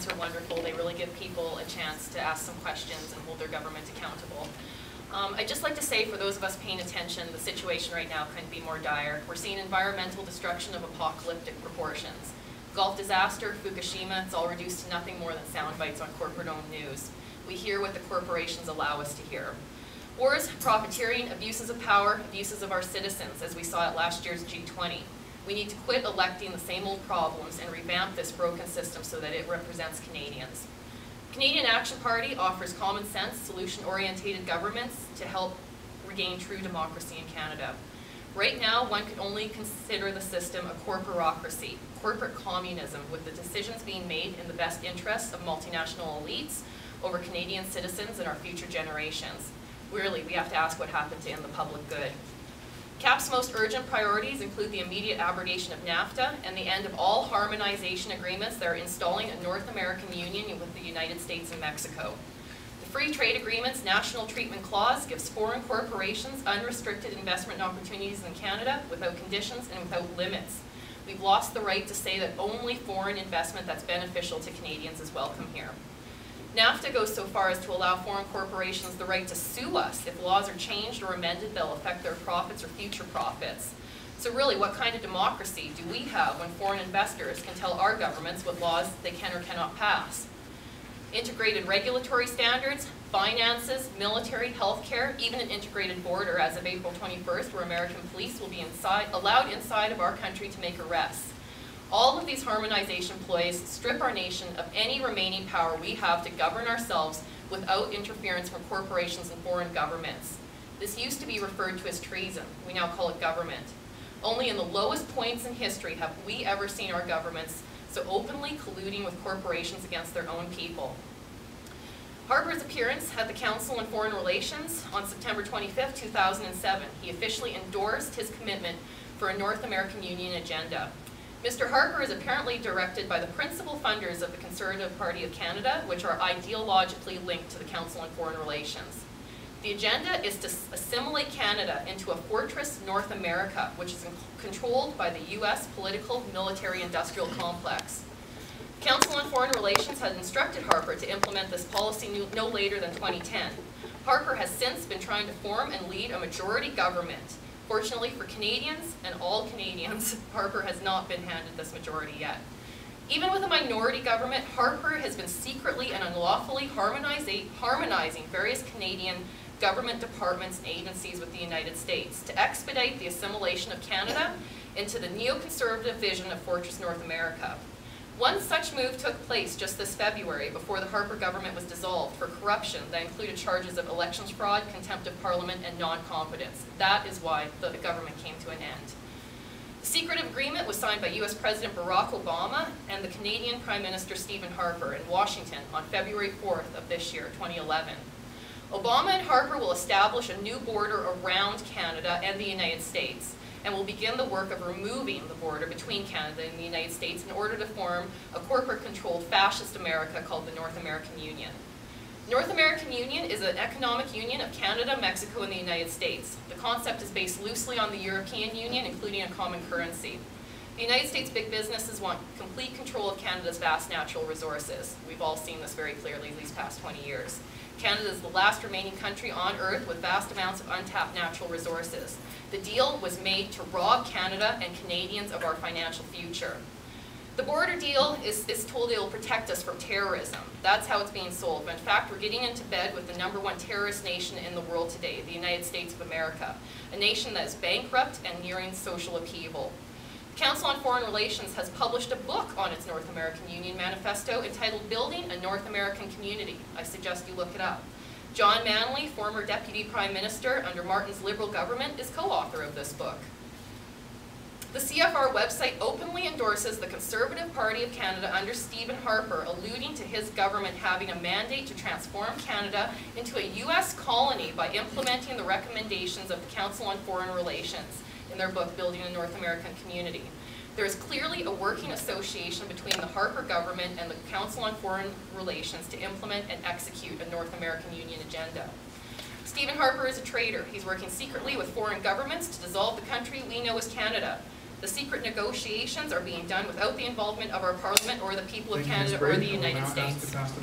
events are wonderful. They really give people a chance to ask some questions and hold their government accountable. I'd just like to say, for those of us paying attention, the situation right now couldn't be more dire. We're seeing environmental destruction of apocalyptic proportions. Gulf disaster, Fukushima, it's all reduced to nothing more than sound bites on corporate-owned news. We hear what the corporations allow us to hear. Wars, profiteering, abuses of power, abuses of our citizens, as we saw at last year's G20. We need to quit electing the same old problems and revamp this broken system so that it represents Canadians. Canadian Action Party offers common sense, solution-oriented governments to help regain true democracy in Canada. Right now, one could only consider the system a corporocracy, corporate communism, with the decisions being made in the best interests of multinational elites over Canadian citizens and our future generations. Really, we have to ask what happened to end the public good. CAP's most urgent priorities include the immediate abrogation of NAFTA and the end of all harmonization agreements that are installing a North American Union with the United States and Mexico. The Free Trade Agreement's National Treatment Clause gives foreign corporations unrestricted investment opportunities in Canada without conditions and without limits. We've lost the right to say that only foreign investment that's beneficial to Canadians is welcome here. NAFTA goes so far as to allow foreign corporations the right to sue us if laws are changed or amended that'll affect their profits or future profits. So really, what kind of democracy do we have when foreign investors can tell our governments what laws they can or cannot pass? Integrated regulatory standards, finances, military, healthcare, even an integrated border as of April 21st, where American police will be allowed inside of our country to make arrests. All of these harmonization ploys strip our nation of any remaining power we have to govern ourselves without interference from corporations and foreign governments. This used to be referred to as treason. We now call it government. Only in the lowest points in history have we ever seen our governments so openly colluding with corporations against their own people. Harper's appearance at the Council on Foreign Relations on September 25, 2007. He officially endorsed his commitment for a North American Union agenda. Mr. Harper is apparently directed by the principal funders of the Conservative Party of Canada, which are ideologically linked to the Council on Foreign Relations. The agenda is to assimilate Canada into a fortress North America, which is controlled by the U.S. political, military, industrial complex. The Council on Foreign Relations had instructed Harper to implement this policy no later than 2010. Harper has since been trying to form and lead a majority government. Fortunately for Canadians and all Canadians, Harper has not been handed this majority yet. Even with a minority government, Harper has been secretly and unlawfully harmonizing various Canadian government departments and agencies with the United States to expedite the assimilation of Canada into the neoconservative vision of Fortress North America. One such move took place just this February before the Harper government was dissolved for corruption that included charges of elections fraud, contempt of parliament, and non-competence. That is why the government came to an end. The secretive agreement was signed by U.S. President Barack Obama and the Canadian Prime Minister Stephen Harper in Washington on February 4th of this year, 2011. Obama and Harper will establish a new border around Canada and the United States, and will begin the work of removing the border between Canada and the United States in order to form a corporate-controlled fascist America called the North American Union. The North American Union is an economic union of Canada, Mexico, and the United States. The concept is based loosely on the European Union, including a common currency. The United States big businesses want complete control of Canada's vast natural resources. We've all seen this very clearly these past 20 years. Canada is the last remaining country on Earth with vast amounts of untapped natural resources. The deal was made to rob Canada and Canadians of our financial future. The border deal is told it will protect us from terrorism. That's how it's being sold. But in fact, we're getting into bed with the #1 terrorist nation in the world today, the United States of America, a nation that is bankrupt and nearing social upheaval. The Council on Foreign Relations has published a book on its North American Union manifesto entitled Building a North American Community. I suggest you look it up. John Manley, former Deputy Prime Minister under Martin's Liberal government, is co-author of this book. The CFR website openly endorses the Conservative Party of Canada under Stephen Harper, alluding to his government having a mandate to transform Canada into a U.S. colony by implementing the recommendations of the Council on Foreign Relations in their book, Building a North American Community. There is clearly a working association between the Harper government and the Council on Foreign Relations to implement and execute a North American Union agenda. Stephen Harper is a traitor. He's working secretly with foreign governments to dissolve the country we know as Canada. The secret negotiations are being done without the involvement of our Parliament or the people of Thank you, Ms. Canada or Brade. the I will United now ask States. to pass the